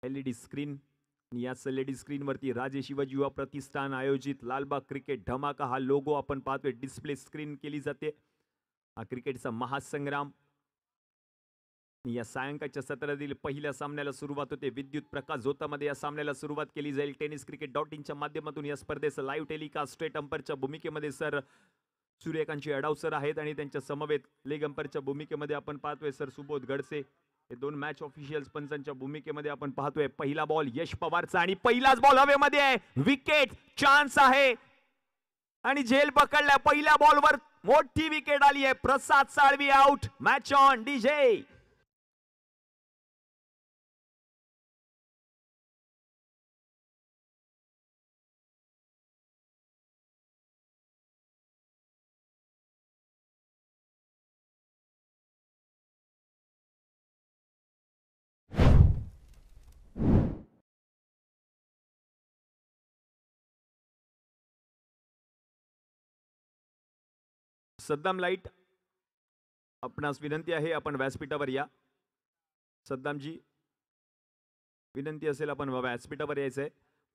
LED screen. याच LED स्क्रीनवरती राजे शिवाजी युवा प्रतिष्ठान आयोजित लालबाग क्रिकेट धमाका हा लोगो आपण पाहतोय. डिस्प्ले स्क्रीन केली जाते. हा क्रिकेटचा महासंग्राम. या सायंकाळच्या सत्रातील पहिल्या सामन्याला सुरुवात होते. विद्युत प्रकाश झोतामध्ये या सामन्याला सुरुवात केली जाईल. tenniscricket.in च्या माध्यमातून या स्पर्धेचं लाईव्ह टेलिकास्ट स्ट्रेट अंपरच्या भूमिकेमध्ये सर सूर्यकांतची अडाव सर आहेत आणि त्यांच्या समवेत लेग अंपरच्या भूमिकेमध्ये आपण पाहतोय सर सुबोध गडसे. हे दोन मॅच ऑफिशियल्स पंचांच्या भूमिकेमध्ये आपण पाहतोय. पहिला बॉल यश पवारचा आणि पहिलाच बॉल हवेमध्ये आहे. विकेट चान्स आहे आणि झेल पकडल्या. पहिल्या बॉलवर मोठी विकेट आली आहे. Prasad Salvi out. Match on DJ. Saddam लाईट आपणास विनंती आहे आपण व्यासपीठावर या. सद्दामजी विनंती असेल आपण व्यासपीठावर यायचंय.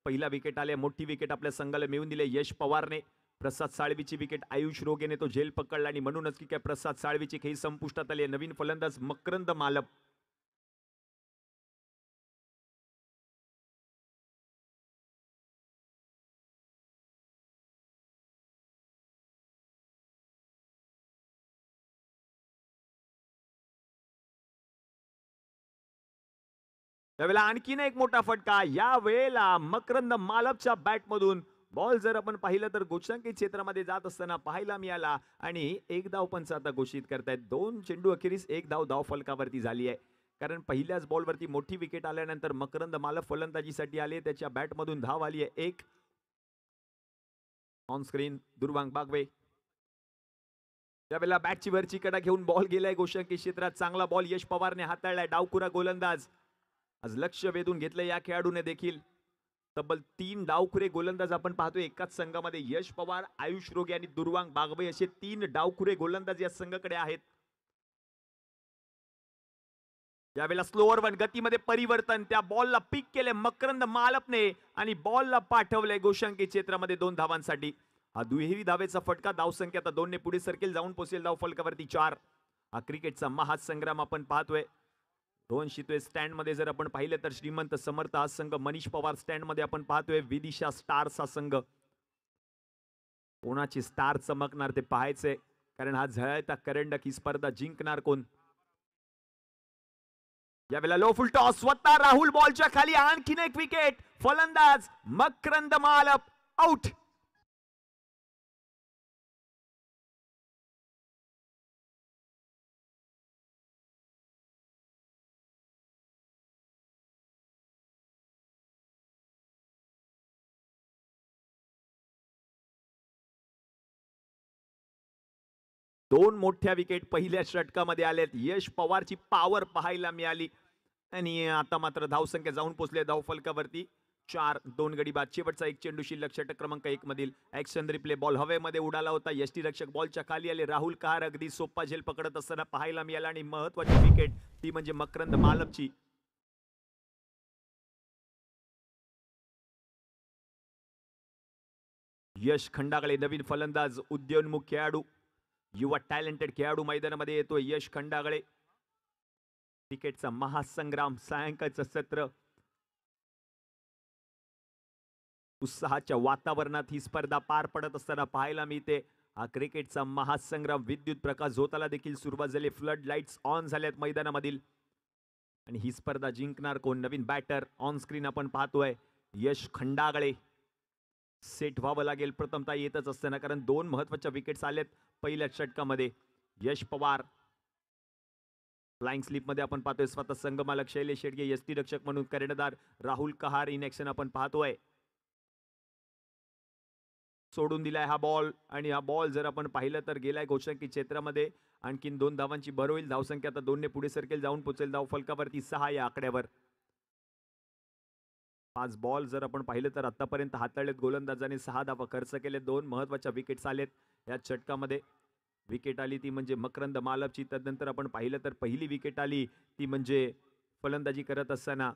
पहिला विकेट आले. मोठी विकेट आपल्या संघाला मिळवून दिले यश पवारने. प्रसाद साळवीची विकेट आयुष रोगेने तो झेल पकडला आणि म्हणूनच की काय प्रसाद साळवीची खेळी संपुष्टात आली. नवीन फलंदाज मकरंद मालप. त्यावेळेला आणखीन एक मोठा फटका. या वेळेला मकरंद मालपच्या बॅटमधून बॉल जर आपण पाहिलं तर गोशांकी क्षेत्रामध्ये जात असताना पाहायला मिळाला आणि एक धाव पंच आता घोषित करतायत. 2 चेंडू अखेरीस एक धाव फलकावरती झाली आहे. कारण पहिल्याच बॉलवरती मोठी विकेट आल्यानंतर मकरंद मालप फलंदाजीसाठी आले. त्याच्या बॅटमधून धाव आली आहे. एक ऑन स्क्रीन दुर्वांग बागवे. त्यावेळेला बॅटची वरची कडा घेऊन बॉल गेलाय गोशांकी क्षेत्रात. चांगला बॉल यश पवारने हाताळलाय. डावखुरा गोलंदाज आज लक्ष वेधून घेतलं या खेळाडूने देखील. तब्बल 3 डावखुरे गोलंदाज आपण पाहतोय एकाच संघामध्ये. यश पवार, आयुष रोगे आणि दुर्वांग बागवे असे 3 डावखुरे गोलंदाज या संघाकडे आहेत. यावेळेला स्लोअर वन गतीमध्ये परिवर्तन. त्या बॉलला पिक केले मकरंद मालपने आणि बॉलला पाठवले गोशांकी क्षेत्रामध्ये 2 धावांसाठी. हा दुहेरी धावेचा फटका. धावसंख्या आता 2 ने पुढे सरकेल. जाऊन पोहोचेल धाव फलकावरती 4. हा क्रिकेटचा महासंग्राम आपण पाहतोय. रोहन शितोळे स्टँड मध्ये जर आपण पाहिलं तर श्रीमंत समर्थ हा संघ. मनीष पवार स्टँड मध्ये आपण पाहतोय. विदिशा स्टार्स हा संघ. कोणाची स्टार चमकणार ते पाहायचंय. कारण हा झळाळता करंडक ही स्पर्धा जिंकणार कोण. यावेळेला लो फुल टॉस. स्वतः राहुल बॉलच्या खाली. आणखीन एक विकेट. फलंदाज मकरंद मालप आउट. दोन मोठ्या विकेट पहिल्या षटकामध्ये आलेत. यश पवारची पॉवर पाहायला मिळाली आणि आता मात्र धावसंख्या जाऊन पोहोचले धाव फलकावरती 4. 2 गडी बाद. शेवटचा एक चेंडू शिल्लक. षटक क्रमांक 1 मधील ऍक्शन रिप्ले. बॉल हवेमध्ये उडाला होता. यष्टीरक्षक बॉलच्या खाली आले. राहुल कहार अगदी सोपा झेल पकडत असताना पाहायला मिळाला आणि महत्वाची विकेट ती म्हणजे मकरंद मालपची. यश खंडागळे नवीन फलंदाज. उद्योन्मुख खेळाडू, युवा टॅलेंटेड खेळाडू मैदानामध्ये येतोय यश खंडागळे. क्रिकेटचा महासंग्राम सायंकाळचं सत्र. उत्साहाच्या वातावरणात ही स्पर्धा पार पडत असताना पाहायला मिळते. हा क्रिकेटचा महासंग्राम. विद्युत प्रकाश झोताला देखील सुरुवात झाली. फ्लड लाईट्स ऑन झाल्यात मैदानामधील आणि ही स्पर्धा जिंकणार कोण. नवीन बॅटर ऑन स्क्रीन आपण पाहतोय यश खंडागळे. सेट व्हावं लागेल प्रथमतः येतच असताना कारण 2 महत्वाच्या विकेट्स आलेत पहिल्या षटकामध्ये. यश पवार फ्लाइंग स्लिप मध्ये आपण पाहतोय. स्वतः संघमालक शैलेश शेडगे. यष्टीरक्षक म्हणून कर्णधार राहुल कहार इन ऍक्शन आपण पाहतोय. सोडून दिलाय हा बॉल आणि हा बॉल जर आपण पाहिलं तर गेलाय गोशांकी क्षेत्रामध्ये. आणखीन 2 धावांची भर होईल. धावसंख्या आता 2 ने पुढे सरकेल. जाऊन पोहोचेल धाव फलकावरती 6 या आकड्यावर. 5 बॉल जर आपण पाहिलं तर आतापर्यंत हाताळलेत गोलंदाजाने. 6 धावा खर्च केले. 2 महत्वाच्या विकेट्स आलेत या षटकामध्ये. विकेट आली ती म्हणजे मकरंद मालपची. त्यानंतर आपण पाहिलं तर पहिली विकेट आली ती म्हणजे फलंदाजी करत असताना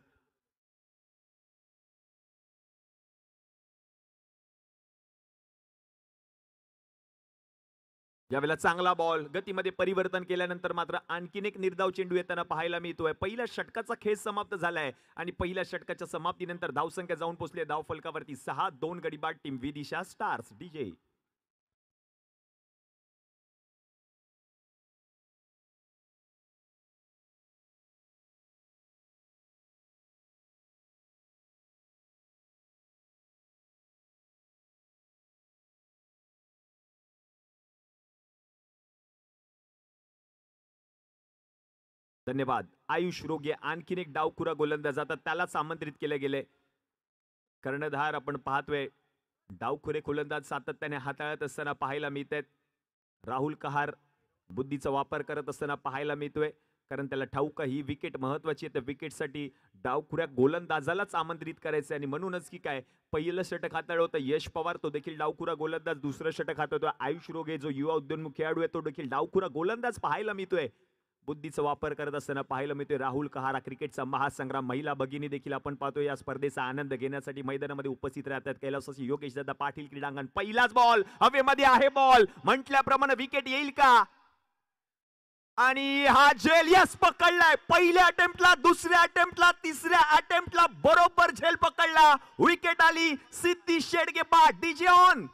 यावेळेला चांगला बॉल, गतीमध्ये परिवर्तन केल्यानंतर मात्र आणखीन एक निर्धाव चेंडू येताना पाहायला मिळतोय. पहिल्या षटकाचा खेळ समाप्त झालाय आणि पहिल्या षटकाच्या समाप्तीनंतर धावसंख्या जाऊन पोहोचली धाव फलकावरती 6-2 गडी बाद टीम विदिशा स्टार्स. डीजे धन्यवाद. आयुष रोगे आणखीन एक डावखुरा गोलंदाज, आता त्यालाच आमंत्रित केले गेले. कर्णधार आपण पाहतोय डावखुरे गोलंदाज सातत्याने हाताळत असताना पाहायला मिळतात. राहुल कहार बुद्धीचा वापर करत असताना पाहायला मिळतोय, कारण त्याला ठाऊक ही विकेट महत्वाची आहे. त्या विकेटसाठी डावखुऱ्या गोलंदाजालाच आमंत्रित करायचं आणि म्हणूनच की काय पहिलं षटक हाताळलं होतं यश पवार, तो देखील डावखुरा गोलंदाज. दुसरं षटक हाताळतोय आयुष रोगे, जो युवा उद्योन्मुख खेळाडू आहे, तो देखील डावखुरा गोलंदाज पाहायला मिळतोय. बुद्धीचा वापर करत असताना पाहायला मिळतोय राहुल कहार. क्रिकेटचा महासंग्राम महिला भगिनी देखील आपण पाहतोय या स्पर्धेचा आनंद घेण्यासाठी मैदानामध्ये उपस्थित राहतात. कैलासवासी योगेश दादा पाटील क्रीडांगण. पहिलाच बॉल हवेमध्ये आहे, बॉल म्हटल्याप्रमाणे विकेट येईल का? आणि हा झेल यस पकडलाय. पहिल्या अटेम्प्टला, दुसऱ्या अटेम्प्टला, तिसऱ्या अटेम्प्टला बरोबर झेल पकडला. विकेट आली. सिद्धी शेडगे बाद. DJ on.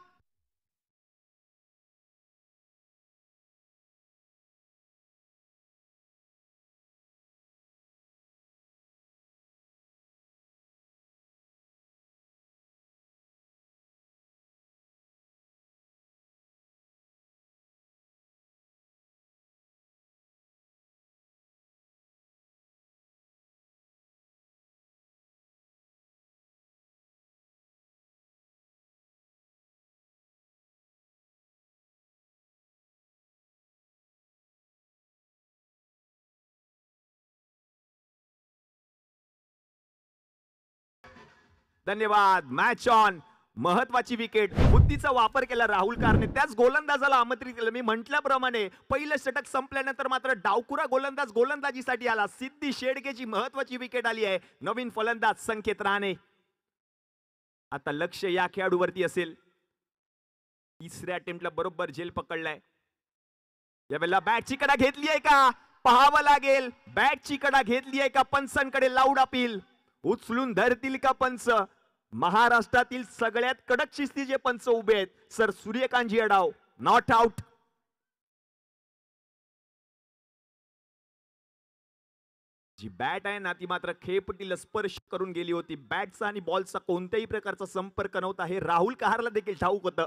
धन्यवाद. Match on. महत्वाची विकेट. बुद्धीचा वापर केला राहुल कारने, त्याच गोलंदाजाला आमंत्रित केलं. मी म्हटल्याप्रमाणे पहिलं षटक संपल्यानंतर मात्र डावखुरा गोलंदाज गोलंदाजीसाठी आला. सिद्धी शेडकेची महत्वाची विकेट आली आहे. नवीन फलंदाज संकेत राणे. आता लक्ष या खेळाडूवरती असेल. तिसऱ्या अटेम्प्टला बरोबर झेल पकडलाय. यावेळेला बॅटची कडा घेतली आहे का पाहावं लागेल. बॅटची कडा घेतली आहे का? पंचांकडे लाऊड अपील. उचलून धरतील का पंच? महाराष्ट्रातील सगळ्यात कडक शिस्तीचे पंच उभे आहेत. Sir Suryakantji Adav not out. जी बॅट आहे ना ती मात्र खेळपट्टीला स्पर्श करून गेली होती. बॅटचा आणि बॉलचा कोणत्याही प्रकारचा संपर्क नव्हता. हे राहुल कहारला देखील ठाऊक होतं.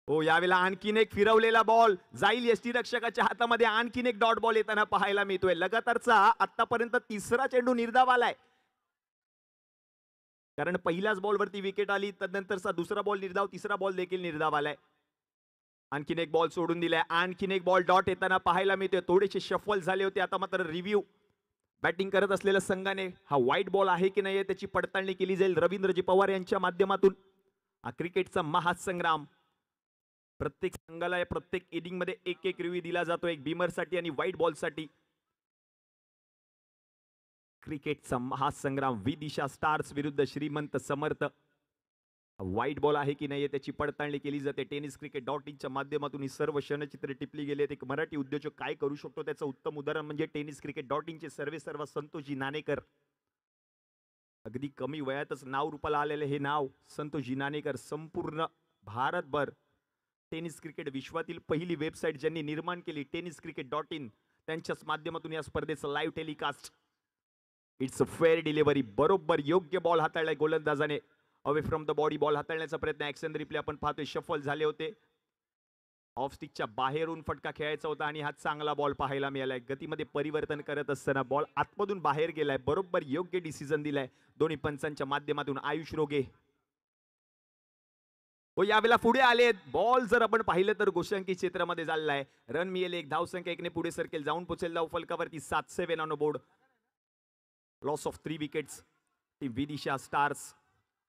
हो, यावेळेला आणखीन एक फिरवलेला बॉल जाईल यष्टीरक्षकाच्या हातामध्ये. आणखीन एक डॉट बॉल येताना पाहायला मिळतोय. लगातारचा आतापर्यंत तिसरा चेंडू निर्धाव आलाय, कारण पहिल्याच बॉलवरती विकेट आली. तदनंतरचा दुसरा बॉल निर्धाव, तिसरा बॉल देखील निर्धाव आलाय. आणखीन एक बॉल सोडून दिलाय. आणखीन एक बॉल डॉट येताना पाहायला मिळतोय. थोडेसे शफल झाले होते. आता मात्र रिव्ह्यू. बॅटिंग करत असलेल्या संघाने हा व्हाईट बॉल आहे की नाही त्याची पडताळणी केली जाईल रवींद्रजी पवार यांच्या माध्यमातून. हा क्रिकेटचा महासंग्राम. प्रत्येक संघाला प्रत्येक इनिंग मध्ये एक एक रिव्ह्यू दिला जातो, एक बीमर साठी आणि व्हाईट बॉल साठी. क्रिकेटचा महासंग्राम विदिशा स्टार्स विरुद्ध श्रीमंत समर्थ. व्हाईट बॉल आहे की नाही त्याची पडताळणी केली जाते. टेनिस क्रिकेट .inच्या माध्यमातून ही सर्व क्षणचित्रे टिपली गेली आहेत. एक मराठी उद्योजक काय करू शकतो त्याचं उत्तम उदाहरण म्हणजे टेनिस क्रिकेट .inचे सर्व संतोषजी नाणेकर. अगदी कमी वयातच नाव रूपाला आलेले हे नाव संतोषजी नाणेकर संपूर्ण भारतभर टेनिस क्रिकेट विश्वातील पहिली वेबसाईट ज्यांनी निर्माण केली टेनिस क्रिकेट .in, त्यांच्याच माध्यमातून या स्पर्धेचं live telecast. It's a fair delivery. बरोबर योग्य बॉल हाताळलाय गोलंदाजाने. Away from the body ball हाताळण्याचा प्रयत्न. ऍक्शन रिप्ले आपण पाहतोय. शफल झाले होते. ऑफ स्टिकच्या बाहेरून फटका खेळायचा होता आणि हा चांगला बॉल पाहायला मिळालाय. गतीमध्ये परिवर्तन करत असताना बॉल आतमधून बाहेर गेलाय. बरोबर योग्य डिसिजन दिलाय दोन्ही पंचांच्या माध्यमातून. आयुष रोगे हो यावेळेला पुढे आलेत. बॉल जर आपण पाहिलं तर गोशांकी क्षेत्रामध्ये झालेला आहे. रन मिळेल. एक धावसंख्या एकने पुढे सरकेल. जाऊन पोचेल धाव फलकावरती 7-7 on board. Loss of 3 wickets. Team Vidisha stars.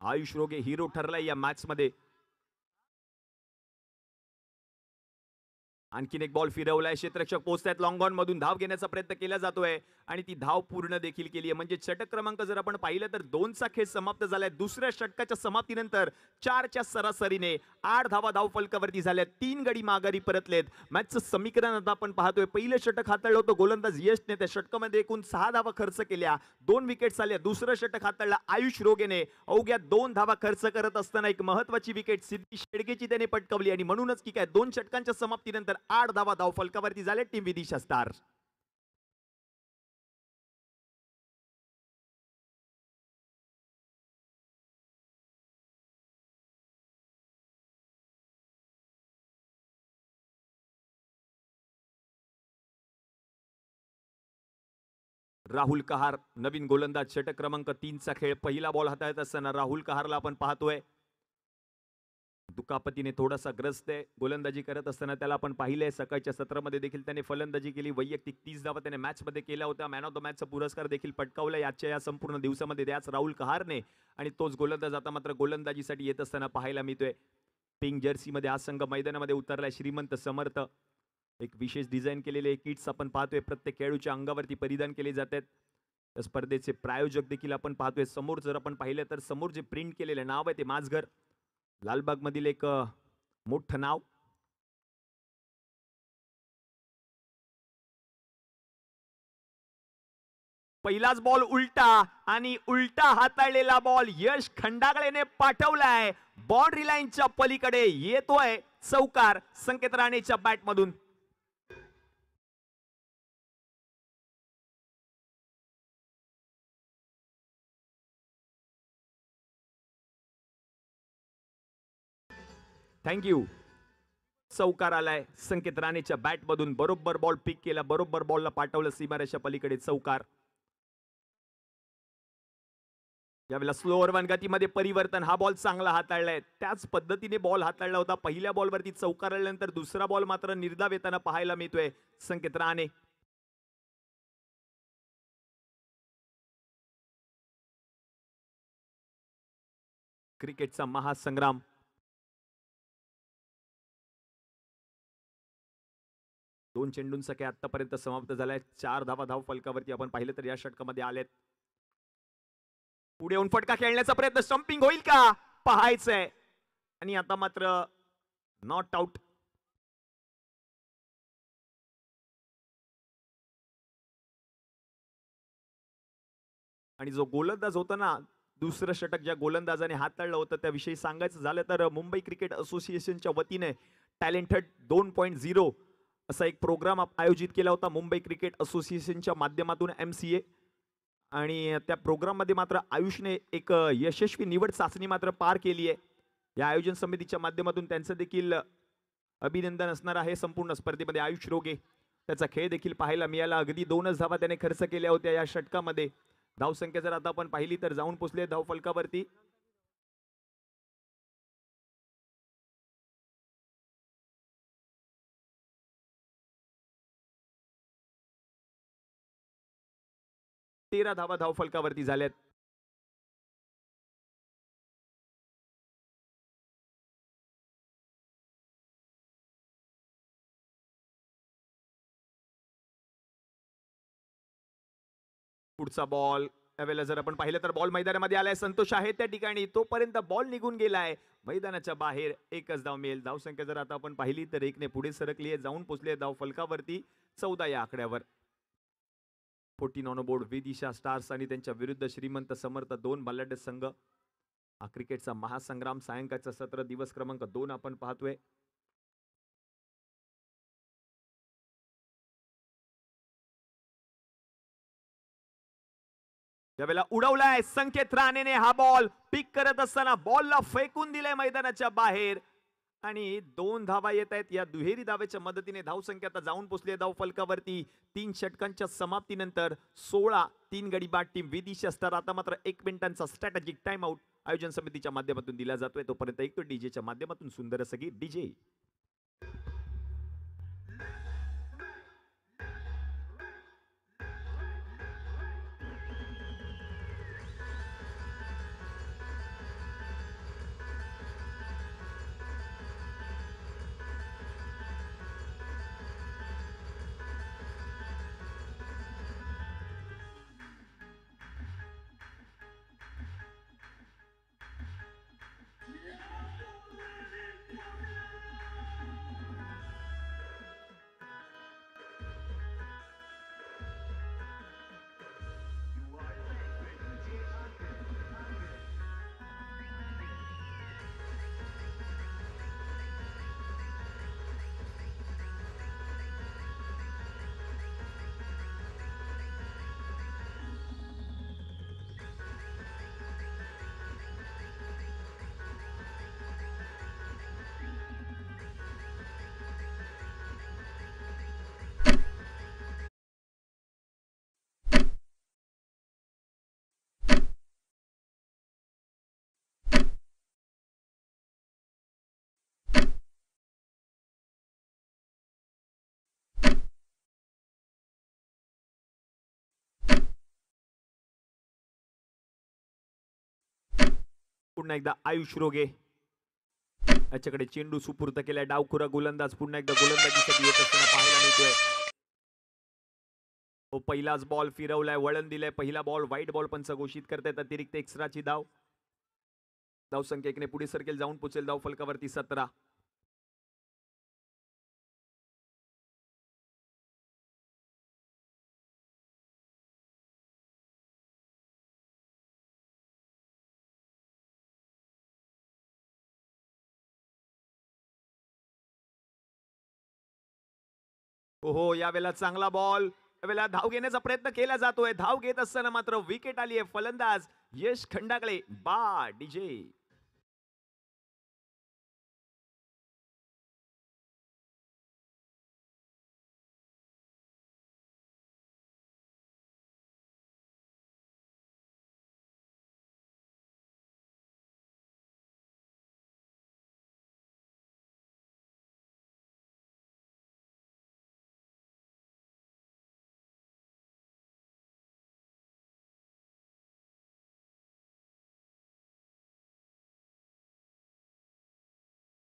Ayush रोगे हिरो ठरलाय या मॅच मध्ये. आणखीन एक बॉल फिरवलाय, क्षेत्ररक्षक पोहोचतायत, लॉंग ऑन मधून धाव घेण्याचा प्रयत्न केला जातोय आणि ती धाव पूर्ण देखील केली आहे. म्हणजे षटक क्रमांक जर आपण पाहिलं तर 2चा खेळ समाप्त झालाय. दुसऱ्या षटकाच्या समाप्तीनंतर 4च्या सरासरीने 8 धावा धाव फलकावरती झाल्या. 3 गडी माघारी परतलेत. मॅचचं समीकरण आता आपण पाहतोय. पहिलं षटक हाताळलं होतं गोलंदाज यशने, त्या षटकामध्ये एकूण 6 धावा खर्च केल्या, 2 विकेट्स आल्या. दुसरं षटक हाताळलं आयुष रोगेने, अवघ्या 2 धावा खर्च करत असताना एक महत्वाची विकेट सिद्धी शेडगेची त्याने पटकावली आणि म्हणूनच की काय 2 षटकांच्या समाप्तीनंतर 8 धावा धाव फलकावरती झाले टीम विदिशा स्टार. राहुल कहार नवीन गोलंदाज, षटक क्रमांक 3चा खेळ. पहिला बॉल हाताळत असताना राहुल कहारला आपण पाहतोय दुखापतीने थोडासा ग्रस्त आहे. गोलंदाजी करत असताना त्याला आपण पाहिलंय. सकाळच्या सत्रामध्ये देखील त्याने फलंदाजी केली. वैयक्तिक 30 धावा त्याने मॅच मध्ये केल्या होत्या. मॅन ऑफ द मॅचचा पुरस्कार देखील पटकावला याच्या या संपूर्ण दिवसामध्ये त्याच राहुल कहारने. आणि तोच गोलंदाज आता मात्र गोलंदाजीसाठी येत असताना पाहायला मिळतोय. पिंक जर्सी मध्ये हा संघ मैदानामध्ये उतरलाय. श्रीमंत समर्थ एक विशेष डिझाईन केलेले किट्स आपण पाहतोय प्रत्येक खेळाडूच्या अंगावरती परिधान केले जातात. त्या स्पर्धेचे प्रायोजक देखील आपण पाहतोय. समोर जर आपण पाहिलं तर समोर जे प्रिंट केलेले नाव आहे ते माझघर, लालबाग मधील एक मोठं नाव. पहिलाच बॉल उलटा आणि उलटा हाताळलेला बॉल यश खंडागळेने पाठवलाय. बाउंड्री लाईनच्या पलीकडे येतोय चौकार संकेत राणेच्या बॅट मधून. थँक्यू. चौकार आलाय संकेत राणेच्या बॅट मधून. बरोबर बॉल पिक केला, बरोबर बॉलला पाठवलं सीमारेषा पलीकडे. चौकार. यावेळेला स्लोअर वन गतीमध्ये परिवर्तन. हा बॉल चांगला हाताळलाय. त्याच पद्धतीने बॉल हाताळला होता. पहिल्या बॉलवरती चौकार आल्यानंतर दुसरा बॉल मात्र निर्धाव येताना पाहायला मिळतोय संकेत राणे. क्रिकेटचा महासंग्राम. दोन चेंडूंचा खेळ आतापर्यंत समाप्त झालाय. 4 धावा धाव फलकावरती आपण पाहिलं तर या षटकामध्ये आलेत. पुढे येऊन फटका खेळण्याचा प्रयत्न, स्टंपिंग होईल का पाहायचंय. आणि आता मात्र नॉट आउट. आणि जो गोलंदाज होता ना, दुसरं षटक ज्या गोलंदाजाने हाताळलं होतं त्याविषयी सांगायचं झालं तर मुंबई क्रिकेट असोसिएशनच्या वतीने टॅलेंटेड 2.0 असा एक प्रोग्राम आयोजित केला होता मुंबई क्रिकेट असोसिएशनच्या माध्यमातून MCA. आणि त्या प्रोग्राम मध्ये मात्र आयुषने एक यशस्वी निवड चाचणी मात्र पार केली आहे. या आयोजन समितीच्या माध्यमातून त्यांचं देखील अभिनंदन असणार आहे. संपूर्ण स्पर्धेमध्ये आयुष रोगे त्याचा खेळ देखील पाहायला मिळाला. अगदी 2च धावा त्याने खर्च केल्या होत्या या षटकामध्ये. धावसंख्या जर आता आपण पाहिली तर जाऊन पोचले धाव फलकावरती. तेरा धावा धाव फलकावरती झाल्यात. पुढचा बॉल यावेळेला जर आपण पाहिलं तर बॉल मैदानामध्ये आलाय. संतोष आहे त्या ठिकाणी, तोपर्यंत बॉल निघून गेलाय मैदानाच्या बाहेर. एकच धाव मिळेल. धावसंख्या जर आता आपण पाहिली तर 1 ने पुढे सरकली आहे. जाऊन पोचले धाव फलकावरती 14 या आकड्यावर. 14 ऑन बोर्ड विदिशा स्टार्स आणि त्यांच्या विरुद्ध श्रीमंत समर्थ, 2 बलाढ्य संघ. हा क्रिकेटचा महासंग्राम. सायंकाळचा सत्र दिवस क्रमांक 2 आपण पाहतोय. त्यावेळेला उडवलाय संकेत राणेने. हा बॉल पिक करत असताना बॉलला फेकून दिलाय मैदानाच्या बाहेर आणि 2 धावा येत आहेत. या दुहेरी धावेच्या मदतीने धावसंख्या आता जाऊन पोचली धाव फलकावरती. 3 षटकांच्या समाप्तीनंतर 16 3 गडी बाद टीम विदिशा स्टार. आता मात्र 1 मिनिटांचा स्ट्रॅटेजिक टाइम आउट आयोजन समितीच्या माध्यमातून दिला जातोय. तोपर्यंत एक तो डीजेच्या माध्यमातून सुंदर असं गीत. डीजे. पुन्हा एकदा आयुष रोगे याच्याकडे चेंडू सुपूर्त केलाय. डावखुरा गोलंदाज पुन्हा एकदा गोलंदाजीसाठी येत असताना पाहायला मिळतोय. तो पहिलाच बॉल फिरवलाय, वळण दिलंय. पहिला बॉल व्हाईट बॉल पंच घोषित करतायत. अतिरिक्त एक्स्ट्राची धाव. धावसंख्या एकने पुढे सरकेल, जाऊन पोचेल धाव फलकावरती 17. हो, यावेळेला चांगला बॉल. यावेळेला धाव घेण्याचा प्रयत्न केला जातोय. धाव घेत असताना मात्र विकेट आली आहे. फलंदाज यश खंडागळे बा डीजे.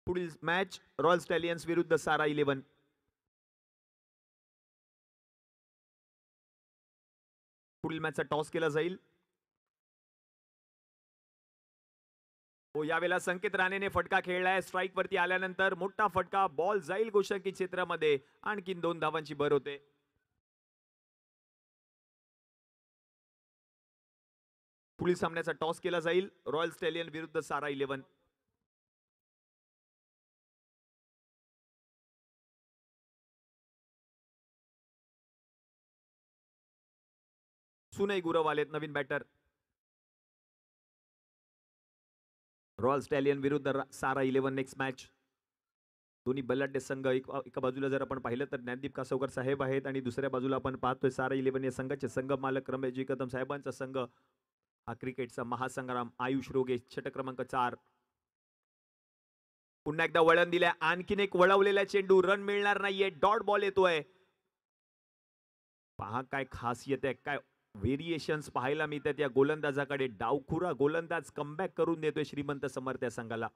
पुढील मॅच रॉयल स्टॅलियन्स विरुद्ध सारा 11. पुढील मॅचचा टॉस केला जाईल. हो, यावेळेला संकेत राणेने फटका खेळलाय. स्ट्राईक वरती आल्यानंतर मोठा फटका. बॉल जाईल गोषंकी क्षेत्रामध्ये. आणखीन 2 धावांची भर होते. पुढील सामन्याचा टॉस केला जाईल. रॉयल स्टॅलियन विरुद्ध सारा 11. सुनय गुरव आलेत नवीन बॅटर. रॉयल स्टॅलियन विरुद्ध सारा 11 नेक्स्ट मॅच. दोन्ही बलाढ्य संघ एका बाजूला जर आपण पाहिलं तर ज्ञानदीप कासवकर साहेब आहेत आणि दुसऱ्या बाजूला आपण पाहतोय सारा 11 या संघाचे संघ मालक रमेशजी कदम साहेबांचा संघ. हा क्रिकेटचा महासंग्राम. आयुष रोगे षटक क्रमांक 4. पुन्हा एकदा वळण दिलंय. आणखीन एक वळवलेला चेंडू. रन मिळणार नाहीये. डॉट बॉल येतोय. पहा काय खासियत आहे, काय व्हेरिएशन्स पाहायला मिळतात या गोलंदाजाकडे. डावखुरा गोलंदाज कमबॅक करून देतोय श्रीमंत समर्थ या संघाला.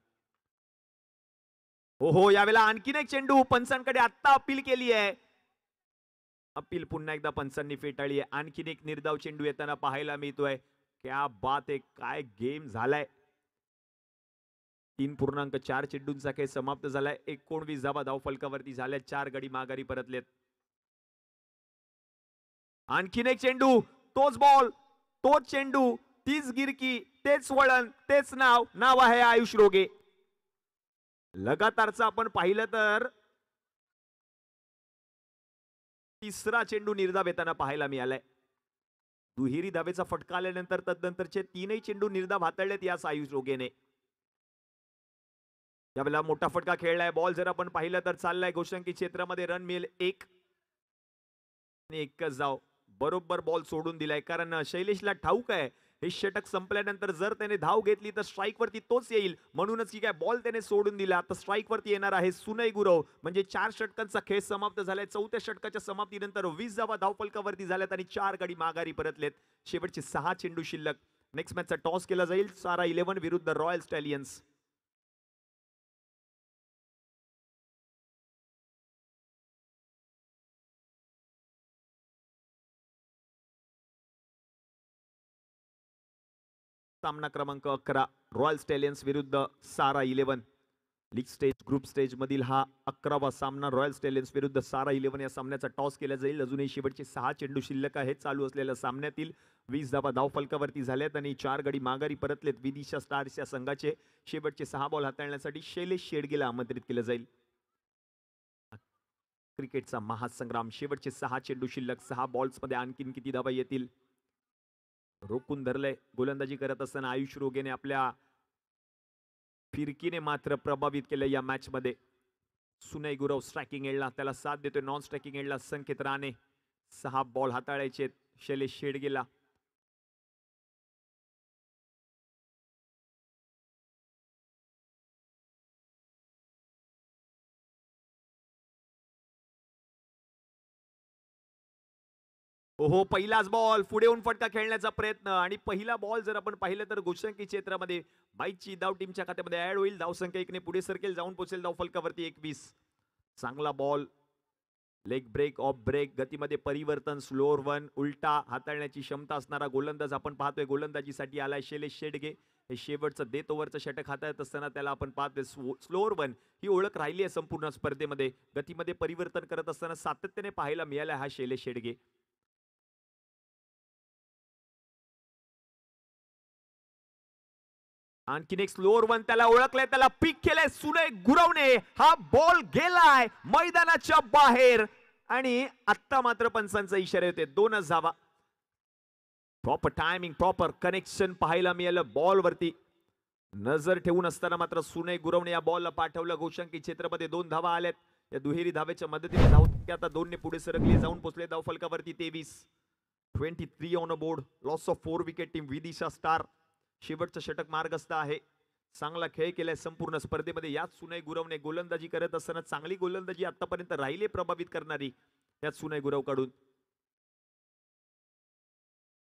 हो, यावेळेला आणखीन एक चेंडू. पंचांकडे आता अपील केली आहे. अपील पुन्हा एकदा पंचांनी फेटाळली आहे. आणखीन एक निर्धाव चेंडू येताना पाहायला मिळतोय. क्या बात आहे, काय गेम झालाय. 3.4 चेंडूंचा खेळ समाप्त झालाय. 19 धावा धाव फलकावरती झाल्या. 4 गडी माघारी परतलेत. आणखीन एक चेंडू. तोच बॉल, तोच चेंडू, तीच गिरकी, तेच वळण, तेच नाव. नाव आहे आयुष रोगे. लगातारचा आपण पाहिलं तर तिसरा चेंडू निर्धाव येताना पाहायला मिळालाय. दुहेरी धावेचा फटका आल्यानंतर तदनंतरचे 3ही चेंडू निर्धाव हाताळलेत या आयुष रोगेने. यावेळेला मोठा फटका खेळलाय. बॉल जर आपण पाहिलं तर चाललाय गोषंकी क्षेत्रामध्ये. रन मिळेल 1. एकच धाव. बरोबर बॉल सोडून दिलाय, कारण शैलेशला ठाऊक आहे हे षटक संपल्यानंतर जर त्याने धाव घेतली तर स्ट्राईक वरती तोच येईल. म्हणूनच की काय बॉल त्याने सोडून दिला. तर स्ट्राईक वरती येणार आहे सुनय गुरव. म्हणजे 4 षटकांचा खेळ समाप्त झालाय. 4थ्या षटकाच्या समाप्तीनंतर 20 धावा धाव फलकावरती झाल्यात आणि 4 गडी माघारी परतलेत. शेवटचे 6 चेंडू शिल्लक. नेक्स्ट मॅचचा टॉस केला जाईल. सारा 11 विरुद्ध रॉयल स्टॅलियन्स. सामना क्रमांक 11 रॉयल स्टॅलियन्स विरुद्ध सारा 11. लीग स्टेज ग्रुप स्टेज मधील हा 11वा सामना रॉयल स्टॅलियन्स विरुद्ध सारा 11 या सामन्याचा टॉस केला जाईल. अजूनही शेवटचे 6 चेंडू शिल्लक आहेत. चालू असलेल्या सामन्यातील 20 धावा धाव फलकावरती झाल्यात आणि 4 गडी माघारी परतलेत. विदिशा स्टार्स या संघाचे शेवटचे 6 बॉल हाताळण्यासाठी शैलेश शेडगेला आमंत्रित केलं जाईल. क्रिकेटचा महासंग्राम. शेवटचे 6 चेंडू शिल्लक. 6 बॉल्स मध्ये आणखीन किती धावा येतील. रोखून धरलंय गोलंदाजी करत असताना आयुष रोगेने आपल्या फिरकीने मात्र प्रभावित केलं या मॅच मध्ये. सुनय गुरव स्ट्रायकिंग एंडला त्याला साथ देतोय. नॉन स्ट्रायकिंग एंडला संकेत राणे. 6 बॉल हाताळायचे शैलेश शेडगेला. हो, पहिलाच बॉल पुढे येऊन फटका खेळण्याचा प्रयत्न आणि पहिला बॉल जर आपण पाहिलं तर गोषंकी क्षेत्रामध्ये 22ची धाव टीमच्या खात्यामध्ये ऍड होईल. धावसंख्या 1 ने पुढे सरकेल, जाऊन पोहोचेल धाव फलकावरती 21. चांगला ball, leg break, off break, गतीमध्ये परिवर्तन, स्लोअर वन, उलटा हाताळण्याची क्षमता असणारा गोलंदाज आपण पाहतोय. गोलंदाजीसाठी आलाय शैलेश शेडगे. हे शेवटचं डेथ ओव्हरचं षटक हाताळत असताना त्याला आपण पाहतोय. स्लोअर वन ही ओळख राहिली आहे संपूर्ण स्पर्धेमध्ये. गतीमध्ये परिवर्तन करत असताना सातत्याने पाहायला मिळाला हा शैलेश शेडगे. आणखीन एक स्लोअर वन त्याला ओळखलंय, त्याला पिक केलंय. सुनय गुरवणे हा बॉल गेलाय मैदानाच्या बाहेर आणि आत्ता मात्र पंचांचा इशारा येते. 2च धावा. प्रॉपर टायमिंग, प्रॉपर कनेक्शन पाहायला मिळालं बॉल वरती. नजर ठेवून असताना मात्र सुनय गुरवणे या बॉलला पाठवलं. गोषंकी क्षेत्रामध्ये 2 धावा आल्यात. या दुहेरी धावेच्या मदतीने धाव आता 2 ने पुढे सरकले, जाऊन पोहोचले धाव फलकावरती 23. 23 on a board. Loss of 4 wicket team Vidisha star. शेवटचं षटक मार्गस्थ आहे. चांगला खेळ केलाय संपूर्ण स्पर्धेमध्ये. याच सुनय गुरवणे गोलंदाजी करत असताना चांगली गोलंदाजी आतापर्यंत राहिली प्रभावित करणारी याच सुनय गुरव कडून.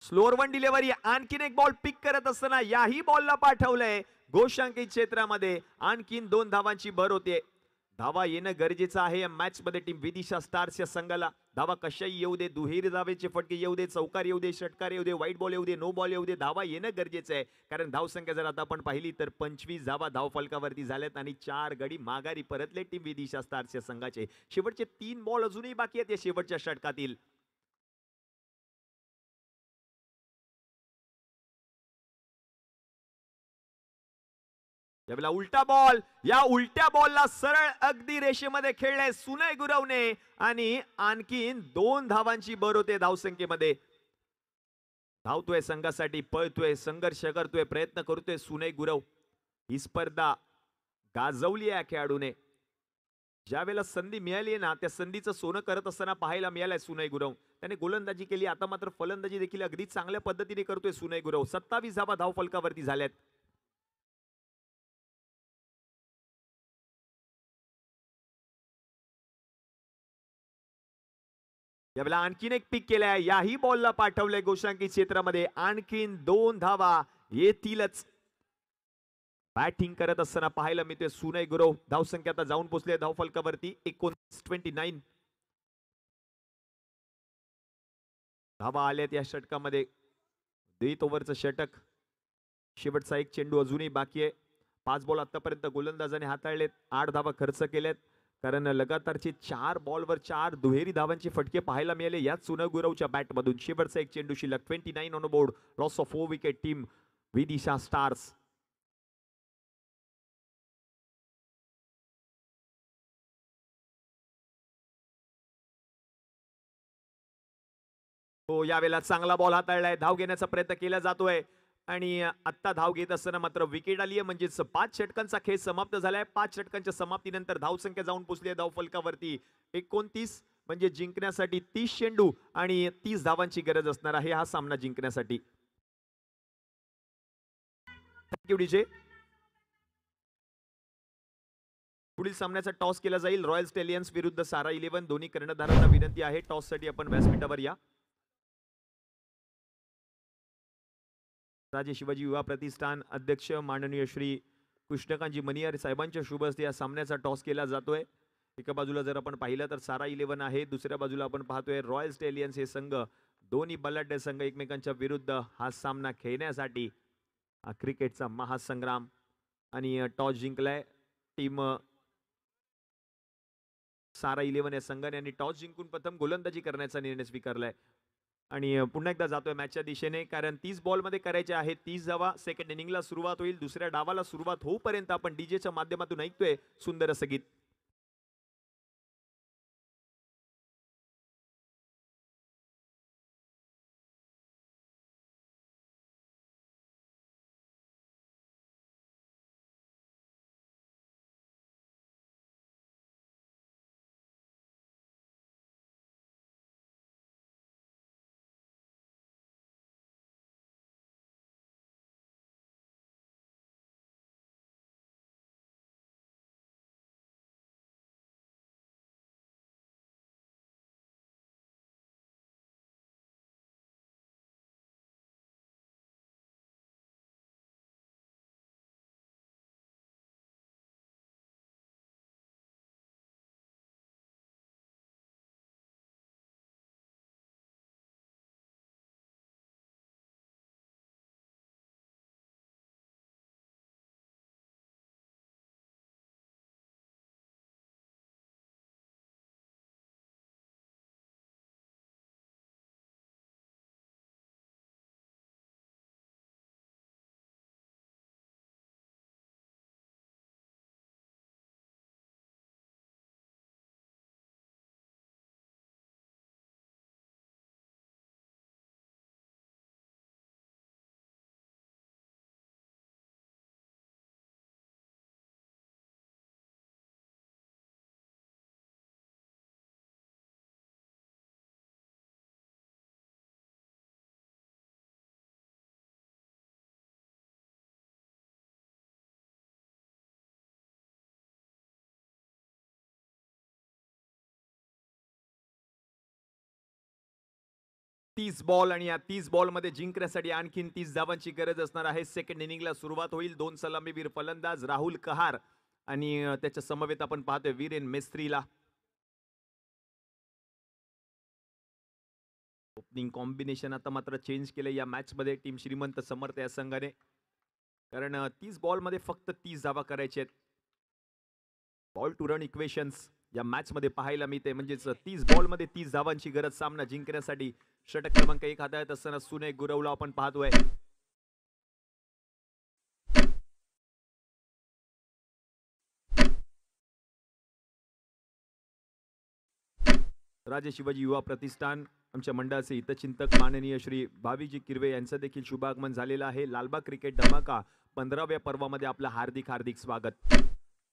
स्लोअर वन डिलिव्हरी, आणखीन एक बॉल पिक करत असताना याही बॉलला पाठवलंय गोषंकी क्षेत्रामध्ये. आणखीन 2 धावांची भर होते. धावा येणं गरजेचं आहे या मॅच मध्ये टीम विदिशा स्टार्स या संघाला. धावा कशाही येऊ दे, दुहेरी धावेचे फटके येऊ दे, चौकार येऊ दे, षटकार येऊ दे, व्हाईट बॉल येऊ दे, नो बॉल येऊ दे, धावा येणं गरजेचं आहे. कारण धावसंख्या जर आता आपण पाहिली तर 25 धावा धाव फलकावरती झाल्यात आणि 4 गडी माघारी परतले टीम विदिशा स्टार्स या संघाचे. शेवटचे 3 बॉल अजूनही बाकी आहेत या शेवटच्या षटकातील. यावेळेला उलटा बॉल, या उलट्या बॉलला सरळ अगदी रेषेमध्ये खेळले सुनय गुरवणे आणि आणखीन 2 धावांची भर होते धावसंख्येमध्ये. धावतोय संघासाठी, पळतोय, संघर्ष करतोय, प्रयत्न करतोय सुनय गुरव. ही स्पर्धा गाजवली या खेळाडूने. ज्यावेळेला संधी मिळाली ना त्या संधीचं सोनं करत असताना पाहायला मिळालंय सुनय गुरव. त्याने गोलंदाजी केली, आता मात्र फलंदाजी देखील अगदी चांगल्या पद्धतीने करतोय सुनय गुरव. 27 धावा धाव फलकावरती झाल्यात. यावेळेला आणखीन एक पिक केलाय, याही बॉलला पाठवलंय गोषंकी क्षेत्रामध्ये. आणखीन 2 धावा येतीलच. बॅटिंग करत असताना पाहायला मिळते सुनय गुरव. धावसंख्या आता जाऊन पोहोचले धाव फलकावरती 29. धावा आल्यात या षटकामध्ये. 2 ओव्हरचं षटक. शेवटचा एक चेंडू अजूनही बाकी आहे. 5 बॉल आतापर्यंत गोलंदाजाने हाताळलेत. 8 धावा खर्च केल्यात. कारण लगातारचे 4 बॉलवर 4 दुहेरी धावांचे फटके पाहायला मिळाले याच सुनय गुरवच्या बॅटमधून. शेवटचा एक चेंडू शिल्लक. 29 on board. Loss of 4 wicket team Vidisha stars. हो, यावेळेला चांगला बॉल हाताळलाय. धाव घेण्याचा प्रयत्न केला जातोय आणि आता धाव घेत असताना मात्र विकेट आली आहे. म्हणजेच 5 षटकांचा खेळ समाप्त झालाय. 5 षटकांच्या समाप्तीनंतर धावसंख्या जाऊन पोहोचली आहे धाव फलकावरती 29. म्हणजे जिंकण्यासाठी 30 चेंडू आणि 30 धावांची गरज असणार आहे हा सामना जिंकण्यासाठी. Thank you DJ. पुढील सामन्याचा टॉस केला जाईल. रॉयल स्टेलियन्स विरुद्ध सारा 11. दोन्ही कर्णधारांना विनंती आहे टॉस साठी आपण व्यासपीठावर या. राजे शिवाजी युवा प्रतिष्ठान अध्यक्ष माननीय श्री कृष्णकांतजी मनियार साहेबांच्या शुभ हस्ते या सामन्याचा टॉस केला जातोय. एका बाजूला जर आपण पाहिलं तर सारा 11 आहे, दुसऱ्या बाजूला आपण पाहतोय रॉयल स्टेलियन्स हे संघ. दोन्ही बलाढ्य संघ एकमेकांच्या विरुद्ध हा सामना खेळण्यासाठी हा क्रिकेटचा महासंग्राम. आणि टॉस जिंकलाय टीम सारा 11 या संघाने आणि टॉस जिंकून प्रथम गोलंदाजी करण्याचा निर्णय स्वीकारलाय. आणि पुन्हा एकदा जातोय मॅचच्या दिशेने, कारण 30 बॉल मध्ये करायचे आहेत 30 धावा. सेकंड इनिंगला सुरुवात होईल. दुसऱ्या डावाला सुरुवात होऊपर्यंत आपण डीजेच्या माध्यमातून ऐकतोय सुंदर असं गीत. 30 बॉल आणि या 30 बॉल मध्ये जिंकण्यासाठी आणखीन 30 धावांची गरज असणार आहे. सेकंड इनिंगला सुरुवात होईल. 2 सलामीवीर फलंदाज राहुल कहार आणि त्याच्या समवेत आपण पाहतोय वीरेन मेस्त्रीला. ओपनिंग कॉम्बिनेशन आता मात्र चेंज केलं या मॅच मध्ये टीम श्रीमंत समर्थ या संघाने, कारण 30 बॉल मध्ये फक्त 30 धावा करायचे आहेत. बॉल टू रन इक्वेशन्स या मॅच मध्ये पाहायला मिळते, म्हणजेच 30 बॉल मध्ये 30 धावांची गरज सामना जिंकण्यासाठी. षटक क्रमांक 1 हाताळत असताना सुनय गुरवला आपण पाहतोय. राजे शिवाजी युवा प्रतिष्ठान आमच्या मंडळाचे हितचिंतक माननीय श्री भावीजी किरवे यांचं देखील शुभागमन झालेलं आहे. लालबाग क्रिकेट धमाका 15व्या पर्वामध्ये आपलं हार्दिक हार्दिक स्वागत.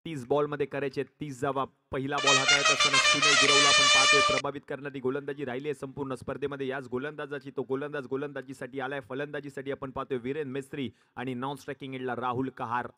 30 बॉल मध्ये करायचे 30 धावा. पहिला बॉल हाताळत असताना सुनय गुरवला आपण पाहतोय. प्रभावित करणारी गोलंदाजी राहिली आहे संपूर्ण स्पर्धेमध्ये. याच गोलंदाजाची तो गोलंदाज गोलंदाजीसाठी आलाय. फलंदाजीसाठी आपण पाहतोय वीरेन मेस्त्री आणि नॉन स्ट्रायकिंग एंडला राहुल कहार.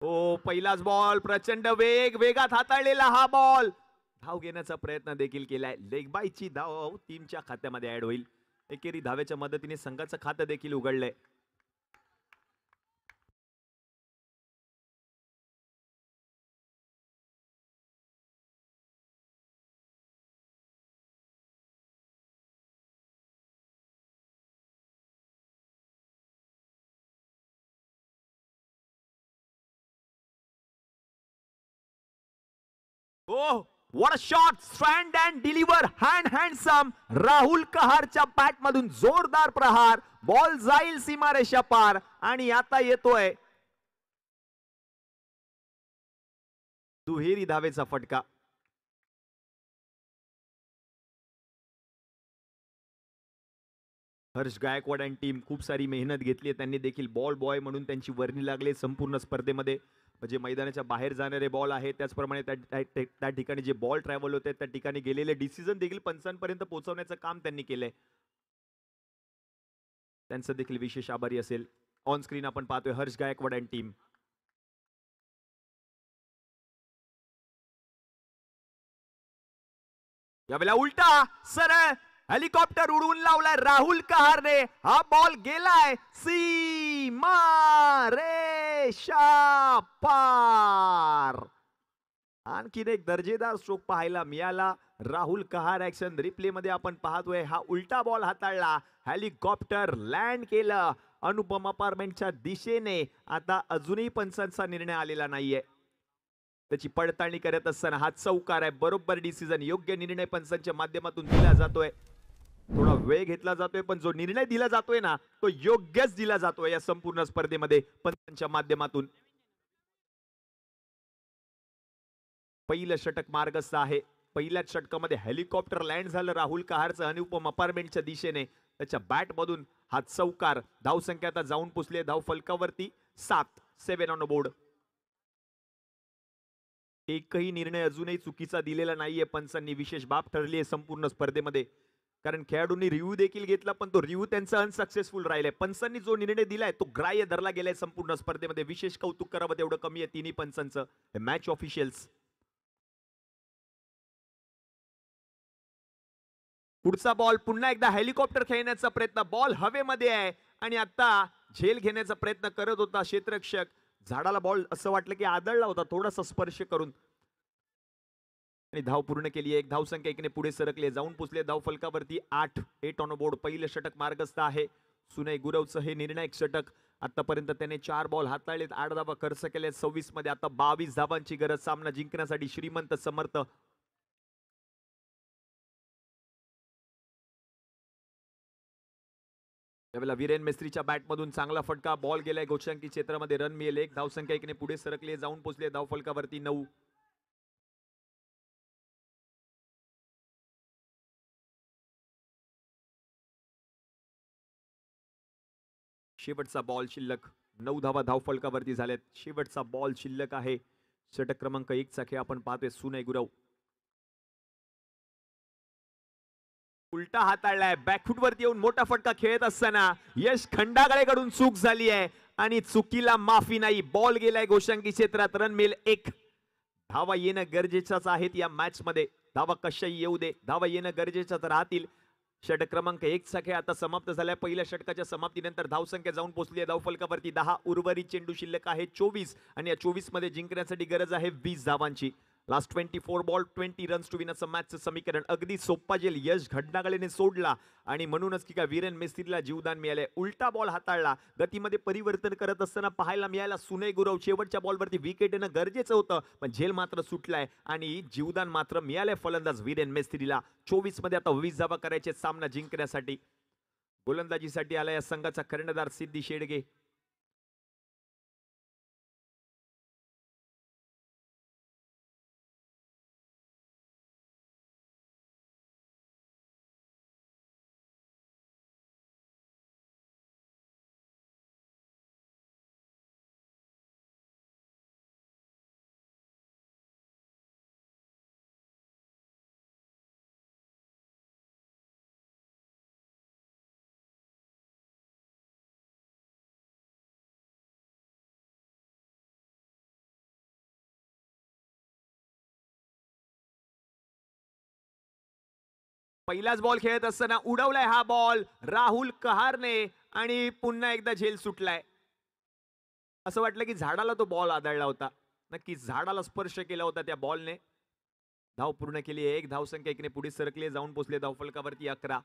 हो, पहिलाच बॉल. प्रचंड वेगात हाताळलेला हा बॉल. धाव घेण्याचा प्रयत्न देखील केलाय. लेग बायची धाव टीमच्या खात्यामध्ये ऍड होईल. एकेरी धावेच्या मदतीने संघाचं खातं देखील उघडलंय. Oh, what a shot! Strand and deliver, handsome. Rahul कहारच्या बॅट मधून जोरदार प्रहार. बॉल जाईल सीमारेषा पार आणि आता येतोय दुहेरी धावेचा फटका. हर्ष गायकवाड आणि टीम खूप सारी मेहनत घेतली. त्यांनी देखील बॉल बॉय म्हणून त्यांची वर्णी लागले संपूर्ण स्पर्धेमध्ये. म्हणजे मैदानाच्या बाहेर जाणारे बॉल आहे, त्याचप्रमाणे त्या ठिकाणी जे बॉल ट्रॅव्हल होते त्या ठिकाणी गेलेले डिसिजन देखील पंचांपर्यंत पोहोचवण्याचं काम त्यांनी केलंय. त्यांचं देखील विशेष आभारी असेल. ऑन स्क्रीन आपण पाहतोय हर्ष गायकवाड आणि टीम. यावेळेला उलटा सरळ हेलिकॉप्टर उडवून लावलाय राहुल कहारने. हा बॉल गेलाय सीमा रेषा पार. आणखीन एक दर्जेदार स्ट्रोक पाहायला मिळाला. राहुल कहार ऍक्शन रिप्ले मध्ये आपण पाहतोय. हा उलटा बॉल हाताळला, हेलिकॉप्टर लँड केलं अनुपम अपार्टमेंटच्या दिशेने. आता अजूनही पंचांचा निर्णय आलेला नाहीये. त्याची पडताळणी करत असताना हा चौकार आहे. बरोबर डिसिजन, योग्य निर्णय पंचांच्या माध्यमातून दिला जातोय. थोडा वेळ घेतला जातोय पण जो निर्णय दिला जातोय ना तो योग्यच दिला जातोय या संपूर्ण स्पर्धेमध्ये पंचांच्या माध्यमातून. पहिलं षटक मार्गस्थ आहे. पहिल्याच षटकामध्ये हेलिकॉप्टर लँड झालं राहुल कहारचं अनुपम अपार्टमेंटच्या दिशेने. त्याच्या बॅट मधून हा चौकार. धावसंख्या आता जाऊन पुसले धाव फलकावरती 7 ऑन बोर्ड. एकही निर्णय अजूनही चुकीचा दिलेला नाहीये पंचांनी. विशेष बाब ठरली आहे संपूर्ण स्पर्धेमध्ये, कारण खेळाडूंनी रिव्ह्यू देखील घेतला पण तो रिव्ह्यू त्यांचा अनसक्सेसफुल राहिलाय. पंचांनी जो निर्णय दिलाय तो ग्राह्य धरला गेलाय संपूर्ण स्पर्धेमध्ये. विशेष कौतुक करावं तेवढं कमी आहे तिन्ही पंचांचं. Match officials. पुढचा बॉल पुन्हा एकदा हेलिकॉप्टर खेळण्याचा प्रयत्न. बॉल हवेमध्ये आहे आणि आता झेल घेण्याचा प्रयत्न करत होता क्षेत्ररक्षक. झाडाला बॉल असं वाटलं की आदळला होता थोडासा स्पर्श करून, आणि धाव पूर्ण केली. एक धावसंख्या एकीने पुढे सरकले, जाऊन पुसले धाव फलकावरती 8 ऑन बोर्ड. पहिलं षटक मार्गस्थ आहे. सुनय गुरवचं हे निर्णायक षटक. आतापर्यंत त्याने 4 बॉल हाताळलेत, 8 धावा खर्च केल्या 26 मध्ये. आता 22 धावांची गरज सामना जिंकण्यासाठी श्रीमंत समर्थ. यावेळेला वीरेन मेस्त्रीच्या बॅट मधून चांगला फटका. बॉल गेलाय गोष्टांकी क्षेत्रामध्ये. रन मिळेल. एक धावसंख्या एकीने पुढे सरकले, जाऊन पोहोचले धाव फलकावरती 9. शेवटचा बॉल शिल्लक. 9 धावा धाव फलकावरती झाल्यात. शेवटचा बॉल शिल्लक आहे. षटक क्रमांक 1 चा खेळ आपण पाहतोय. सुनय गुरव उलटा हाताळलाय, बॅकफूट वरती येऊन मोठा फटका खेळत असताना यश खंडागळेकडून चूक झाली आहे आणि चुकीला माफी नाही. बॉल गेलाय गोशांकी क्षेत्रात. Run mill 1. धावा येणं गरजेचंच आहे या मॅच मध्ये. धावा कशाही येऊ दे, धावा येणं गरजेचंच राहतील. षटक क्रमांक 1 चा खेळ आता समाप्त झालाय. पहिल्या षटकाच्या समाप्तीनंतर धावसंख्या जाऊन पोहोचली आहे धावफलकावरती 10. उर्वरित चेंडू शिल्लक आहे 24 आणि या 24 मध्ये जिंकण्यासाठी गरज आहे 20 धावांची. Last 24 ball 20 runs to win असं मॅचचं समीकरण अगदी सोप्पा जेल यश खंडागळेने सोडला आणि म्हणूनच की काय वीरेन मेस्त्रीला जीवदान मिळाले. उलटा बॉल हाताळला, गतीमध्ये परिवर्तन करत असताना पाहायला मिळाला सुनय गुरव. शेवटच्या बॉलवरती विकेट येणं गरजेचं होतं पण झेल मात्र सुटलाय आणि जीवदान मात्र मिळालंय फलंदाज वीरेन मेस्त्रीला. 24 मध्ये आता 20 धावा करायचे सामना जिंकण्यासाठी. गोलंदाजीसाठी आला या संघाचा कर्णधार सिद्धी शेडगे. पहिलाच बॉल खेळत असताना उडवलाय हा बॉल राहुल कहारने आणि पुन्हा एकदा झेल सुटलाय. असं वाटलं की झाडाला तो बॉल आदळला होता. नक्की झाडाला स्पर्श केला होता त्या बॉलने. धाव पूर्ण केली. 1 धावसंख्या 1ने पुढे सरकले, जाऊन पोहोचले धावफलकावरती 11.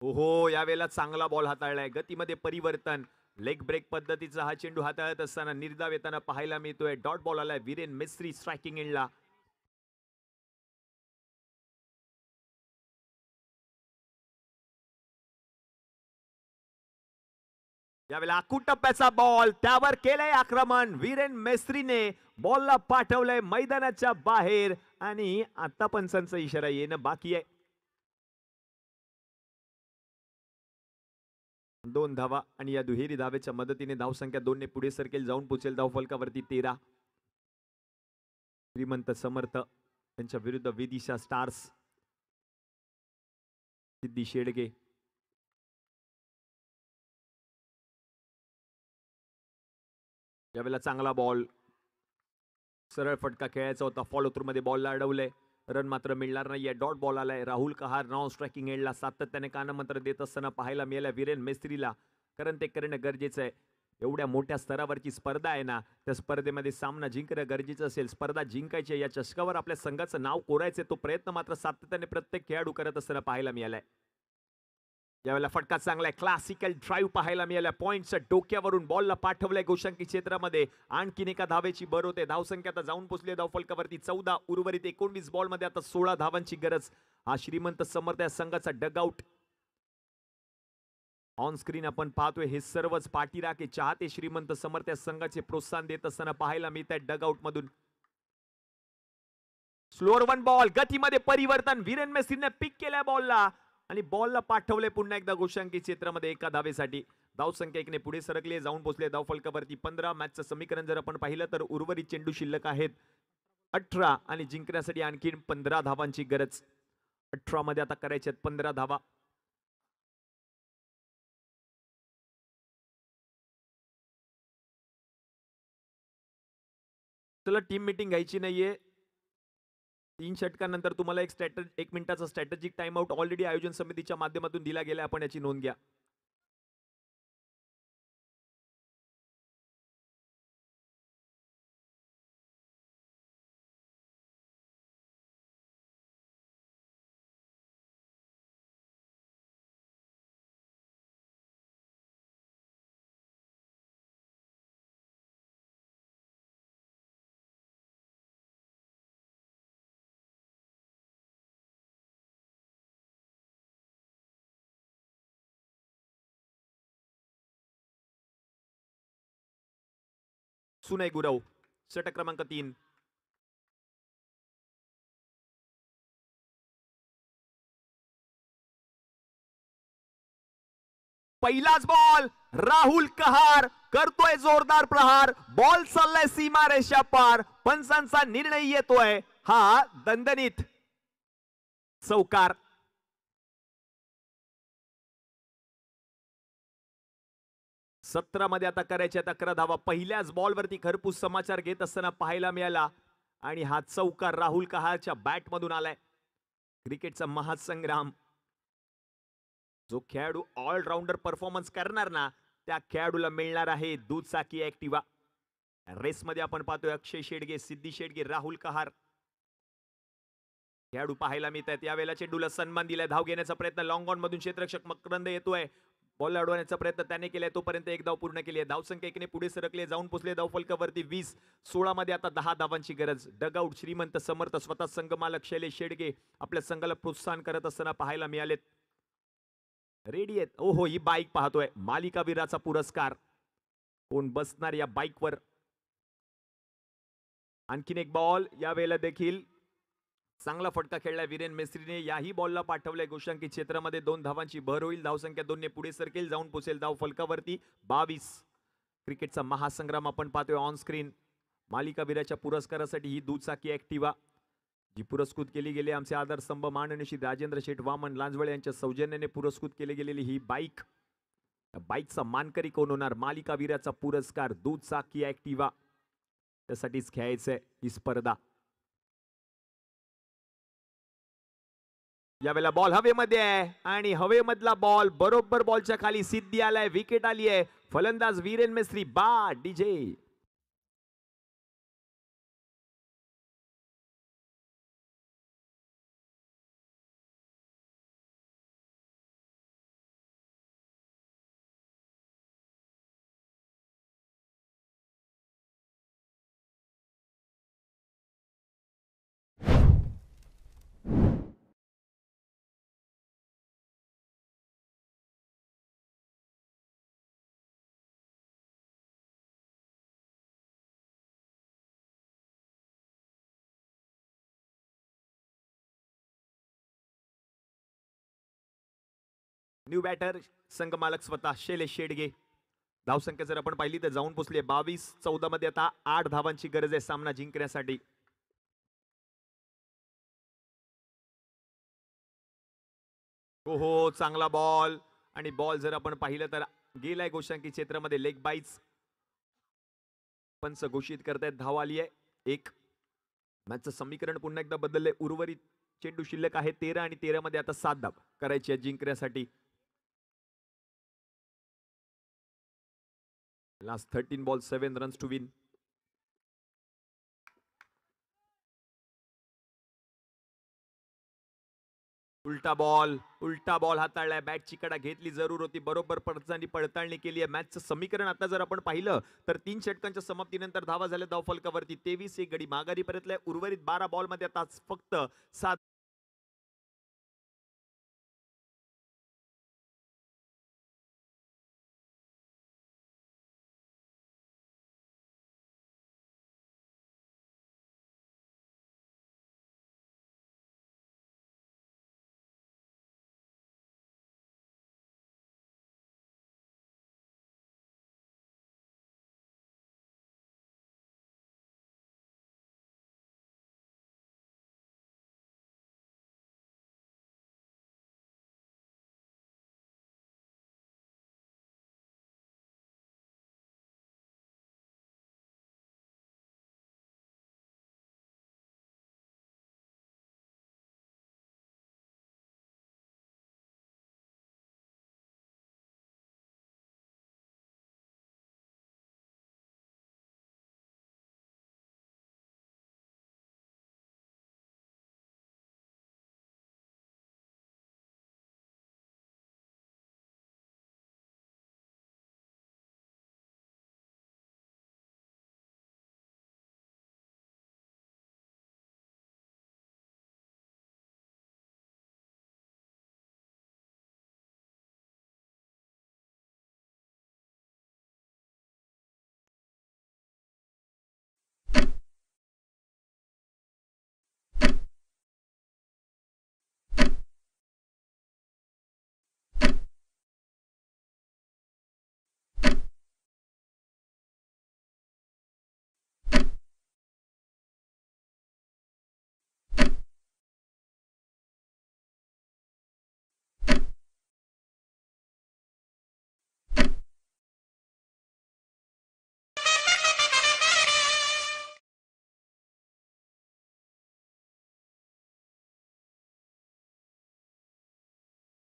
ओहो, यावेळेला चांगला बॉल हाताळलाय. गतीमध्ये परिवर्तन, लेग ब्रेक पद्धतीचा हा चेंडू हाताळत असताना निर्धाव येताना पाहायला मिळतोय. डॉट बॉल आलाय वीरेन मेस्त्री स्ट्रायकिंग एंडला. यावेळेला आखूट टप्प्याचा बॉल, त्यावर केलंय आक्रमण वीरेन मेस्त्रीने. बॉलला पाठवलंय मैदानाच्या बाहेर आणि आता पंचांचा इशारा येणं बाकी आहे. 2 धावा आणि या दुहेरी धावेच्या मदतीने धावसंख्या 2 ने पुढे सरकेल, जाऊन पोचेल धावफलकावरती 13. श्रीमंत समर्थ त्यांच्या विरुद्ध विदिशा स्टार्स. सिद्धी शेडगे. यावेळेला चांगला बॉल, सरळ फटका खेळायचा होता. फॉलो थ्रू मध्ये बॉलला अडवलंय. रन मात्र मिळणार नाहीये. डॉट बॉल आलाय राहुल कहार नॉन स्ट्रायकिंग एंडला. सातत्याने कानमंत्र देत असताना पाहायला मिळालं वीरेन मेस्त्रीला. कारण ते करणं गरजेचं आहे. एवढ्या मोठ्या स्तरावरची स्पर्धा आहे ना, त्या स्पर्धेमध्ये सामना जिंकणं गरजेचं असेल. स्पर्धा जिंकायची या चषकावर आपल्या संघाचं नाव कोरायचं, तो प्रयत्न मात्र सातत्याने प्रत्येक खेळाडू करत असताना पाहायला मिळालाय. यावेळेला फटका चांगला आहे. क्लासिकल ड्राईव्ह पाहायला मिळाला. पॉइंटच्या डोक्यावरून बॉलला पाठवलंय गोशांकी क्षेत्रामध्ये. आणखीन एका धावेची भर होते. धावसंख्या आता जाऊन पोहोचली धावफलकावरती 14. उर्वरित 19 बॉल मध्ये आता 16 धावांची गरज. हा श्रीमंत समर्थ या संघाचा डगआउट. ऑन स्क्रीन आपण पाहतोय हे सर्वच पाठीराखे चाहते श्रीमंत समर्थ या संघाचे प्रोत्साहन देत असताना पाहायला मिळत आहे डगआउट मधून. स्लोअर 1 बॉल, गतीमध्ये परिवर्तन. वीरेन मेस्त्रीने पिक केल्या बॉलला आणि बॉलला पाठवले पुन्हा एकदा गोशांकी क्षेत्रामध्ये एका धावेसाठी. धावसंख्या 1 ने पुढे सरकले, जाऊन पोहोचले धावफलकावरती 15. मॅचचं समीकरण जर आपण पाहिलं तर उर्वरित चेंडू शिल्लक आहेत 18 आणि जिंकण्यासाठी आणखीन 15 धावांची गरज. 18 मध्ये आता करायचे आहेत 15 धावा. चला, टीम मीटिंग घ्यायची नाहीये. 3 षटकांनंतर तुम्हाला एक मिनिटाचा स्ट्रॅटेजिक टाइम आउट ऑलरेडी आयोजन समितीच्या माध्यमातून दिला गेला. आपण याची नोंद घ्या. सुनय गुरव, षटक क्रमांक 3. पहिलाच बॉल, राहुल कहार करतोय जोरदार प्रहार, बॉल चाललाय सीमा रेषा पार, पंचांचा निर्णय येतोय हा दणदणीत चौकार. सत्रामध्ये आता करायच्यात 11 धावा. पहिल्याच बॉलवरती खरपूस समाचार घेत असताना पाहायला मिळाला आणि हा चौकार राहुल कहारच्या बॅट मधून आलाय. क्रिकेटचा महासंग्राम. जो खेळाडू ऑलराऊंडर परफॉर्मन्स करणार ना, त्या खेळाडूला मिळणार आहे दुचाकी ऍक्टिव्हा. रेस मध्ये आपण पाहतोय अक्षय शेडगे, सिद्धी शेडगे, राहुल कहार खेळाडू पाहायला मिळत आहेत. यावेळेला चेंडूला सन्मान दिलाय. धाव घेण्याचा प्रयत्न लॉंग ऑन मधून क्षेत्ररक्षक मकरंद येतोय. बॉल अडवण्याचा प्रयत्न त्याने केलाय. तोपर्यंत एक धाव पूर्ण केली आहे. धावसंख्या एकीने पुढे सरकले, जाऊन पोहोचले धाव फलकावरती 20-16 मध्ये आता 10 धावांची गरज. डगआउट श्रीमंत समर्थ स्वतः संघमालक शैलेश शेडगे आपल्या संघाला प्रोत्साहन करत असताना पाहायला मिळालेत. रेडी आहेत. ओहो, ही बाईक पाहतोय. मालिकावीराचा पुरस्कार कोण बसणार या बाईकवर. आणखीन एक बॉल. यावेळेला देखील चांगला फटका खेळलाय वीरेन मेस्त्रीने. याही बॉलला पाठवलंय गोशांकित क्षेत्रामध्ये. 2 धावांची भर होईल. धावसंख्या 2 ने पुढे सरकेल, जाऊन पोसेल धाव फलकावरती 22. क्रिकेटचा महासंग्राम आपण पाहतोय ऑन स्क्रीन. मालिकावीराच्या पुरस्कारासाठी ही दुचाकी ऍक्टिव्हा जी पुरस्कृत केली गेली. आमचे आधारस्तंभ माननीय श्री राजेंद्र शेठ वामन लांजवळे यांच्या सौजन्याने पुरस्कृत केली गेलेली ही बाईक. बाईकचा मानकरी कोण होणार? मालिकावीराचा पुरस्कार दुचाकी ऍक्टिव्हा. त्यासाठीच खेळायचंय ही स्पर्धा. यावेळेला बॉल हवेमध्ये आहे आणि हवेमधला बॉल बरोबर बॉलच्या खाली सिद्धी आलाय. विकेट आली आहे. फलंदाज वीरेन मेस्त्री बा डीजे. न्यू बॅटर संघमालक स्वतः शैलेश शेडगे. धावसंख्या जर आपण पाहिली तर जाऊन पोचली 22-14 मध्ये आता 8 धावांची गरज आहे सामना जिंकण्यासाठी. हो, चांगला बॉल आणि बॉल जर आपण पाहिलं तर गेलाय गोशांकित क्षेत्रामध्ये. लेग बाईट्स पंच घोषित करतायत. धाव आली आहे 1. मॅचचं समीकरण पुन्हा एकदा बदललंय. उर्वरित चेंडू शिल्लक आहे 13 आणि 13 मध्ये आता 7 धाव करायची आहे जिंकण्यासाठी. Last 13 balls, 7 runs to win. उलटा बॉल हाताळलाय. बॅटची कडा घेतली जरूर होती. बरोबर पडताळणी केली आहे. मॅचचं समीकरण आता जर आपण पाहिलं तर 3 षटकांच्या समाप्तीनंतर धावा झाल्या धाव फलकावरती 23. एक गडी माघारी परतलाय. उर्वरित 12 बॉल मध्ये आता फक्त 7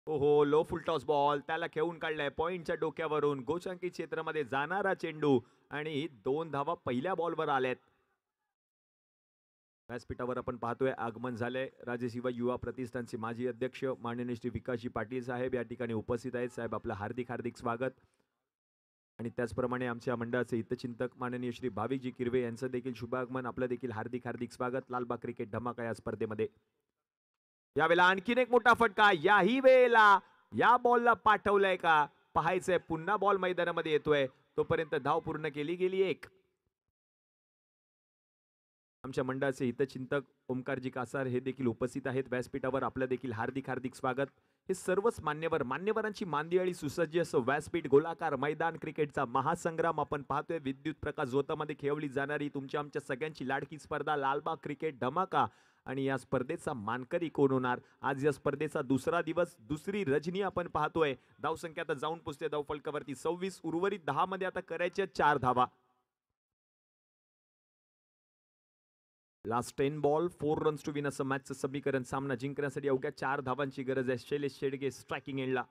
ओहो, लो फुल टॉस बॉल त्याला खेळून काढलाय पॉइंटच्या डोक्यावरून. गोशांकी क्षेत्रामध्ये जाणारा चेंडू आणि 2 धावा पहिल्या बॉलवर आल्यात. व्यासपीठावर आपण पाहतोय आगमन झालंय राजे शिवाजी युवा प्रतिष्ठानचे माजी अध्यक्ष माननीय श्री विकासजी पाटील साहेब या ठिकाणी उपस्थित आहेत. साहेब आपलं हार्दिक हार्दिक स्वागत. आणि त्याचप्रमाणे आमच्या मंडळाचे हितचिंतक माननीय श्री भाविकजी किरवे यांचं देखील शुभागमन. आपलं देखील हार्दिक हार्दिक स्वागत लालबाग क्रिकेट धमाका या स्पर्धेमध्ये. यावेळेला आणखीन एक मोठा फटका. याही वेळेला या बॉलला पाठवलंय का पाहायचंय. पुन्हा बॉल मैदानामध्ये येतोय. तोपर्यंत धाव पूर्ण केली गेली एक. आमच्या मंडळाचे हितचिंतक ओमकारजी कासार हे देखील उपस्थित आहेत व्यासपीठावर. आपलं देखील हार्दिक हार्दिक स्वागत. हे सर्वच मान्यवरांची मांदियाळी सुसज्ज असं व्यासपीठ गोलाकार मैदान क्रिकेटचा महासंग्राम आपण पाहतोय. विद्युत प्रकाश झोतामध्ये खेळवली जाणारी तुमच्या आमच्या सगळ्यांची लाडकी स्पर्धा लालबाग क्रिकेट धमाका. आणि या स्पर्धेचा मानकरी कोण होणार. आज या स्पर्धेचा दुसरा दिवस दुसरी रजनी आपण पाहतोय. धावसंख्या आता जाऊन पोचते धावफलकावरती 26. उर्वरित 10 मध्ये आता करायच्या 4 धावा. Last 10 ball 4 runs to win असं मॅचचं समीकरण. सामना जिंकण्यासाठी अवघ्या 4 धावांची गरज आहे. शैलेश शेडगे स्ट्रायकिंग एंडला.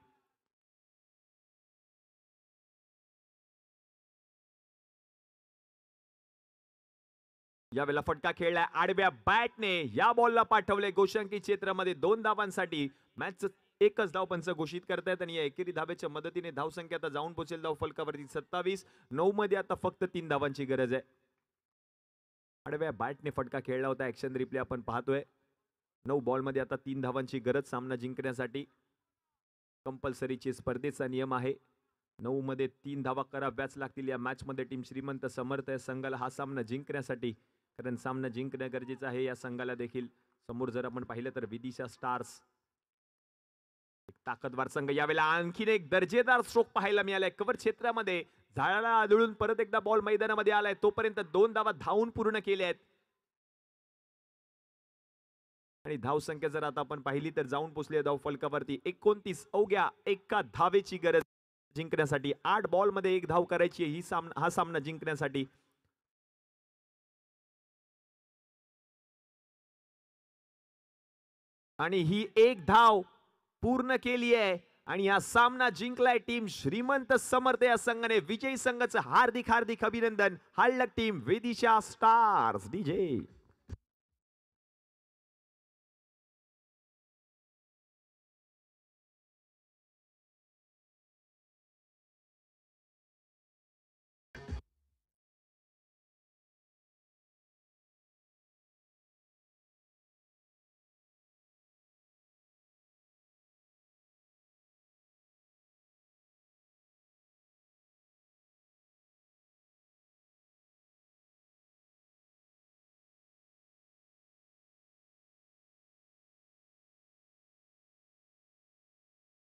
यावेळेला फटका खेळलाय आडव्या बॅटने. या बॉलला पाठवले गोशांकी क्षेत्रामध्ये 2 धावांसाठी. मॅचचं एकच धावपंच घोषित करतायत आणि या एकेरी धावेच्या मदतीने धावसंख्या आता जाऊन पोहोचेल धावफलकावरती 27. 9 मध्ये आता फक्त 3 धावांची गरज आहे. आडव्या बॅटने फटका खेळला होता. ऍक्शन रिप्ले आपण पाहतोय. 9 बॉल मध्ये आता 3 धावांची गरज सामना जिंकण्यासाठी. कंपल्सरीचे स्पर्धेचा नियम आहे. 9 मध्ये 3 धावा कराव्याच लागतील. या मॅच मध्ये टीम श्रीमंत समर्थ या संघाला हा सामना जिंकण्यासाठी. कारण सामना जिंकणं गरजेचं आहे या संघाला देखील. समोर जर आपण पाहिलं तर विदिशा स्टार्स एक ताकदवार संघ. यावेळेला आणखीन एक दर्जेदार स्ट्रोक पाहायला मिळालाय कव्हर क्षेत्रामध्ये. झाडाला आदळून परत एकदा बॉल मैदानामध्ये आलाय. तोपर्यंत 2 धावा धावून पूर्ण केल्या आहेत. आणि धावसंख्या जर आता आपण पाहिली तर जाऊन पोचली धाव फलकावरती 29. अवघ्या एका धावेची गरज जिंकण्यासाठी. 8 बॉल मध्ये 1 धाव करायची ही हा सामना जिंकण्यासाठी. आणि ही 1 धाव पूर्ण केली आहे आणि हा सामना जिंकलाय टीम श्रीमंत समर्थ या संघाने. विजयी संघाचं हार्दिक हार्दिक अभिनंदन. हळद टीम विदिशा स्टार्स. डीजे